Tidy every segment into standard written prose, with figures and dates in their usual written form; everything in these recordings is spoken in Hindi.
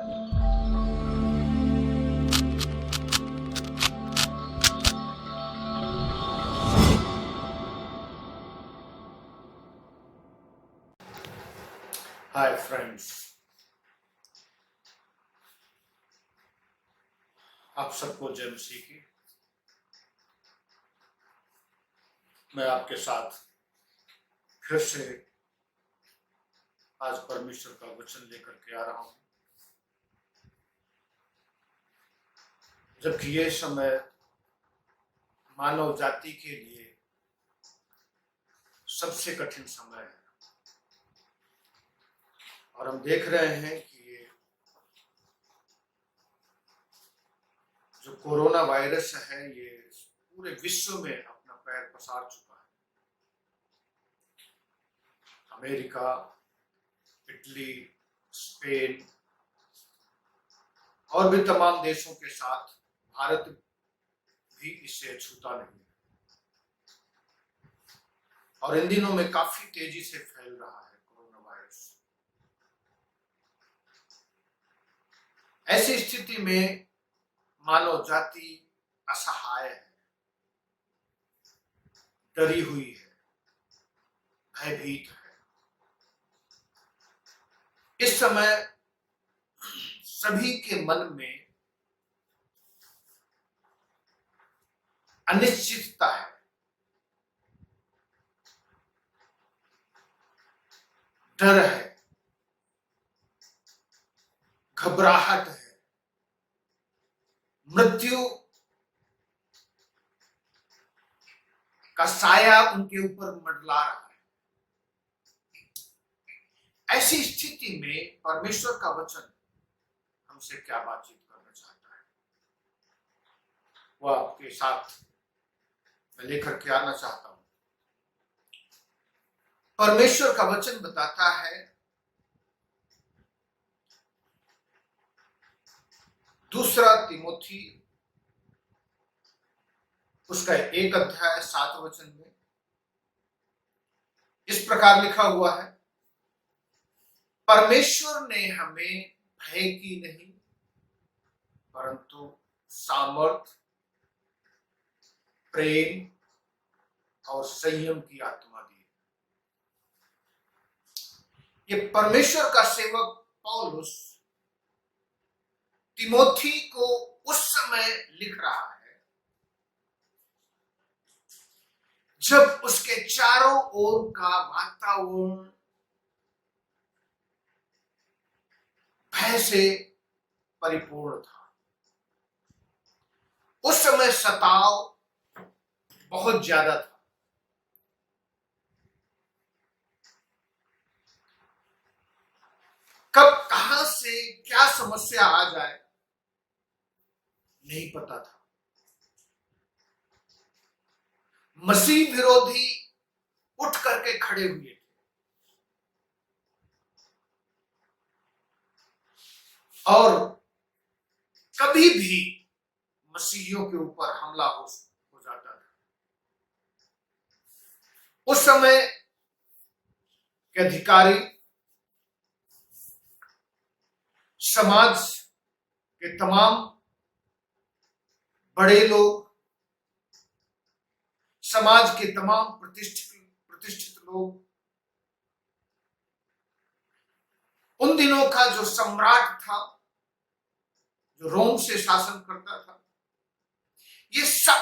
हाय फ्रेंड्स, आप सबको जय मसीह की। मैं आपके साथ फिर से आज परमेश्वर का वचन लेकर के आ रहा हूं, जबकि ये समय मानव जाति के लिए सबसे कठिन समय है। और हम देख रहे हैं कि ये जो कोरोना वायरस है, ये पूरे विश्व में अपना पैर पसार चुका है। अमेरिका, इटली, स्पेन और भी तमाम देशों के साथ भारत भी इससे छूता नहीं है। और इन दिनों में काफी तेजी से फैल रहा है कोरोना वायरस। ऐसी स्थिति में मानव जाति असहाय है, डरी हुई है, भयभीत है। इस समय सभी के मन में अनिश्चितता है, डर है, घबराहट है, मृत्यु का साया उनके ऊपर मंडरा रहा है। ऐसी स्थिति में परमेश्वर का वचन हमसे क्या बातचीत करना चाहता है, वह आपके साथ मैं लेकर के आना चाहता हूं। परमेश्वर का वचन बताता है, दूसरा तिमोथी उसका 1 अध्याय 7 वचन में इस प्रकार लिखा हुआ है, परमेश्वर ने हमें भय की नहीं परंतु सामर्थ, प्रेम और संयम की आत्मा दी। ये परमेश्वर का सेवक पौलुस तिमोथी को उस समय लिख रहा है जब उसके चारों ओर का वातावरण भय से परिपूर्ण था। उस समय सताव बहुत ज्यादा था। कब कहां से क्या समस्या आ जाए नहीं पता था। मसीह विरोधी उठ करके खड़े हुए थे और कभी भी मसीहियों के ऊपर हमला हो जाता था। उस समय के अधिकारी, समाज के तमाम बड़े लोग, समाज के तमाम प्रतिष्ठित लोग, उन दिनों का जो सम्राट था, जो रोम से शासन करता था, ये सब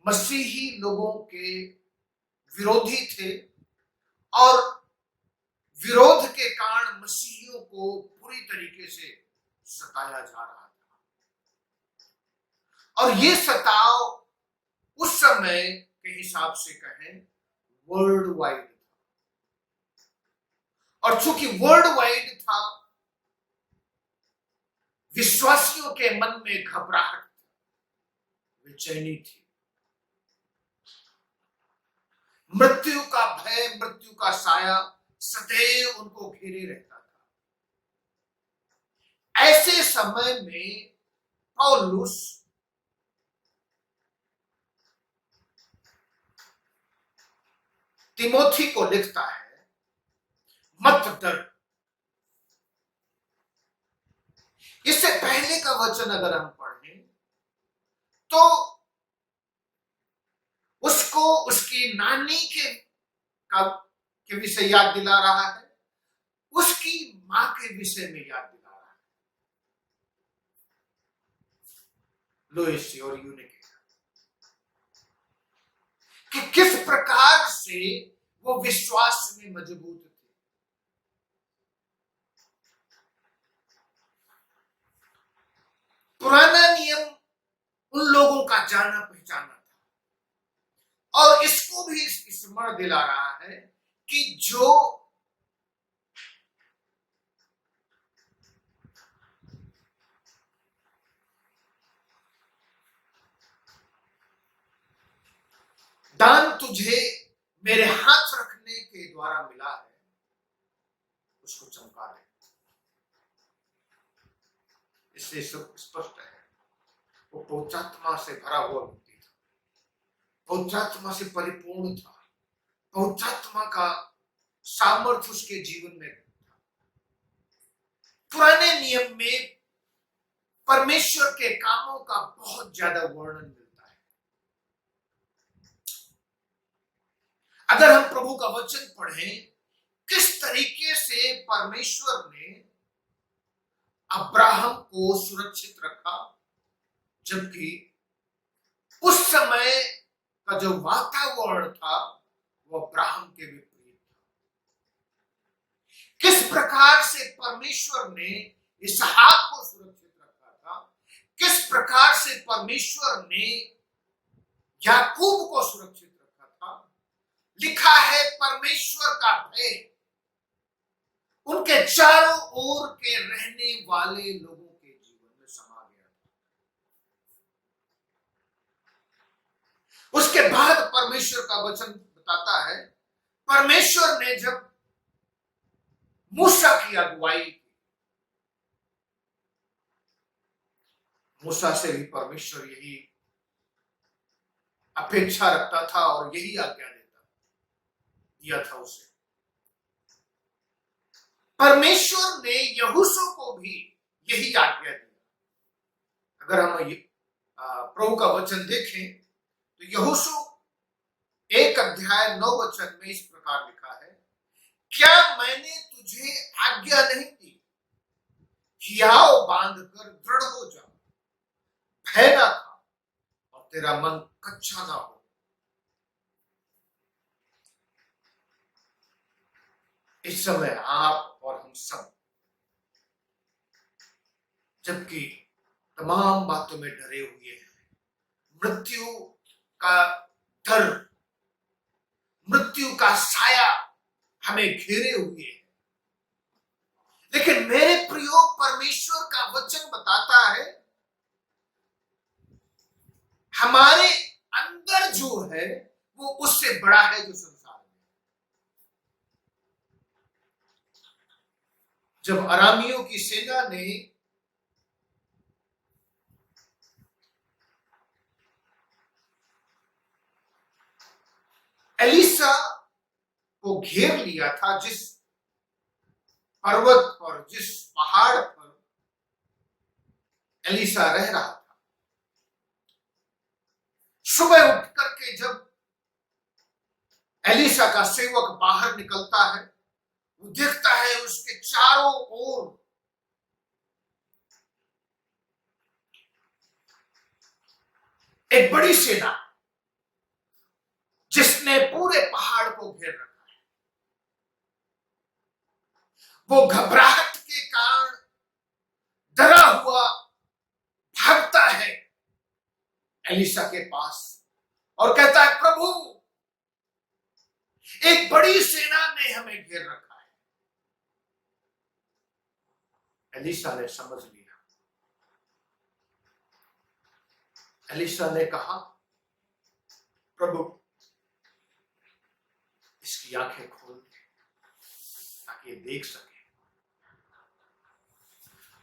मसीही लोगों के विरोधी थे और विरोध के कारण मसीहियों को पूरी तरीके से सताया जा रहा था। और ये सताव उस समय के हिसाब से कहें वर्ल्ड वाइड था। और चूंकि वर्ल्ड वाइड था, विश्वासियों के मन में घबराहट, बेचैनी थी, मृत्यु का भय, मृत्यु का साया सदैव उनको घेरे रहता था। ऐसे समय में पौलुस तिमोथी को लिखता है, मत डर, वचन अगर हम पढ़ें तो उसको उसकी नानी के विषय याद दिला रहा है, उसकी मां के विषय में याद दिला रहा है। लोइस और यूनिक कि किस प्रकार से वो विश्वास में मजबूत थे। पुराना नियम उन लोगों का जाना पहचाना था, और इसको भी स्मरण दिला रहा है कि जो दान तुझे मेरे हाथ रखने के द्वारा मिला है, उसको चमका दे। इससे स्पष्ट है वो पवित्रात्मा से भरा हुआ व्यक्ति था, पवित्रात्मा से परिपूर्ण था, पवित्रात्मा का सामर्थ्य उसके जीवन में था। पुराने नियम में परमेश्वर के कामों का बहुत ज्यादा वर्णन मिलता है। अगर हम प्रभु का वचन पढ़ें, किस तरीके से परमेश्वर ने अब्राहम को सुरक्षित रखा, जबकि उस समय का जो वातावरण था वो अब्राहम के विपरीत था। किस प्रकार से परमेश्वर ने इसहाक को सुरक्षित रखा था, किस प्रकार से परमेश्वर ने याकूब को सुरक्षित रखा था। लिखा है परमेश्वर का भय उनके चारों ओर के रहने वाले लोगों के जीवन में समा गया था। उसके बाद परमेश्वर का वचन बताता है, परमेश्वर ने जब मूसा की अगुवाई की, मूसा से भी परमेश्वर यही अपेक्षा रखता था और यही आज्ञा दिया था उसे। परमेश्वर ने यहोशू को भी यही आज्ञा दी। अगर हम प्रभु का वचन देखें तो यहोशू 1:9 में इस प्रकार लिखा है, क्या मैंने तुझे आज्ञा नहीं दी कि आओ बांधकर दृढ़ हो जा, भय ना खा और तेरा मन कच्चा ना हो। इस समय आप और हम सब जबकि तमाम बातों में डरे हुए हैं, मृत्यु का डर, मृत्यु का साया हमें घेरे हुए है, लेकिन मेरे प्रियो परमेश्वर का वचन बताता है हमारे अंदर जो है वो उससे बड़ा है जो संसार में। जब अरामियों की सेना ने एलिसा को घेर लिया था, जिस पर्वत पर, जिस पहाड़ पर एलिसा रह रहा था, सुबह उठ करके जब एलिसा का सेवक बाहर निकलता है, वो देखता है उसके चारों ओर एक बड़ी सेना जिसने पूरे पहाड़ को घेर रखा है। वो घबराहट के कारण डरा हुआ भागता है एलिसा के पास और कहता है, प्रभु एक बड़ी सेना ने हमें घेर रखा है। एलिसा ने समझ लिया। एलिसा ने कहा, प्रभु इसकी आंखें खोल दे ताकि ये देख सके।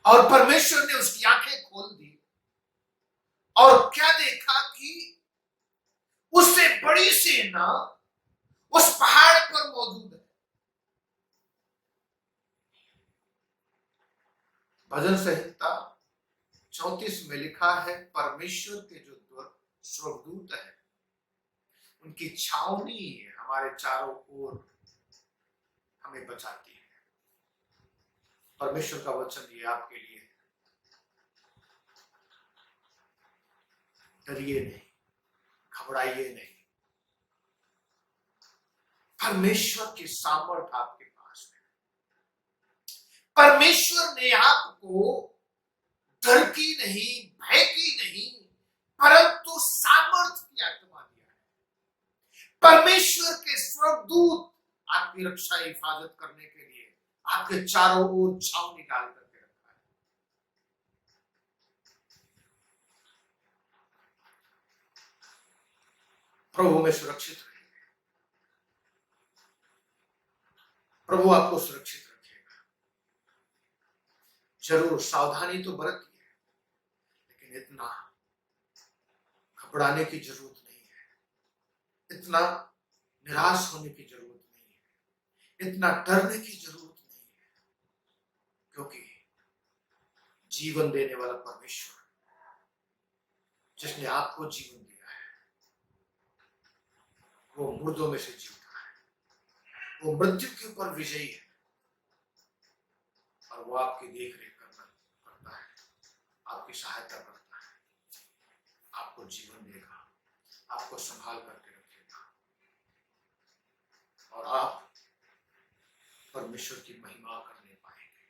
और परमेश्वर ने उसकी आंखें खोल दी और क्या देखा कि उससे बड़ी सेना उस पहाड़ पर मौजूद है। भजन संहिता 34 में लिखा है, परमेश्वर के जो स्वर्गदूत है उनकी छावनी हमारे चारों ओर हमें बचाती है। परमेश्वर का वचन ये आपके लिए है। डरिए नहीं, घबराइए नहीं। परमेश्वर की सामर्थ आपके पास है। परमेश्वर ने आपको डर की नहीं, भय की नहीं, परंतु सामर्थ की आत्मा दिया है। परमेश्वर के स्वर्गदूत आपकी रक्षा हिफाजत करने के लिए आपके चारों ओर छावनी डाल करके रखा है। प्रभु में सुरक्षित रहिए। प्रभु आपको सुरक्षित रखेगा। जरूर सावधानी तो बरतिए, लेकिन इतना घबराने की जरूरत नहीं है, इतना निराश होने की जरूरत नहीं है, इतना डरने की जरूरत नहीं है, क्योंकि जीवन देने वाला परमेश्वर जिसने आपको जीवन दिया है वो मुर्दों में से जी उठा है, वो मृत्यु के ऊपर विजयी है और वो आपकी देखरेख करता है, आपकी सहायता करता है, आपको जीवन देगा, आपको संभाल करके रखेगा और आप परमेश्वर की महिमा करने पाएंगे।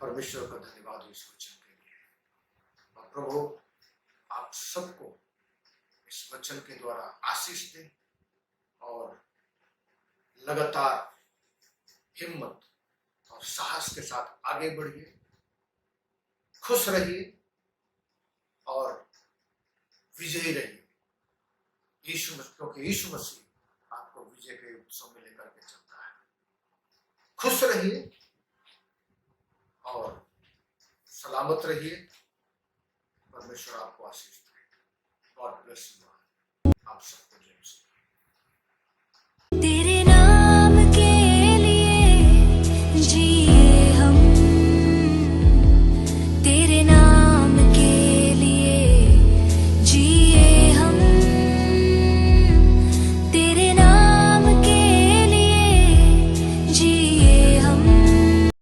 परमेश्वर का धन्यवाद इस वचन के लिए। और प्रभु आप सबको इस वचन के द्वारा आशीष दें और लगातार हिम्मत और साहस के साथ आगे बढ़िए, खुश रहिए और विजयी रहिए। क्योंकि यीशु मसीह आपको विजय के उत्सव में लेकर के चलता है। खुश रहिए और सलामत रहिए। परमेश्वर आपको आशीष दे। गॉड ब्लेस यू आप सब।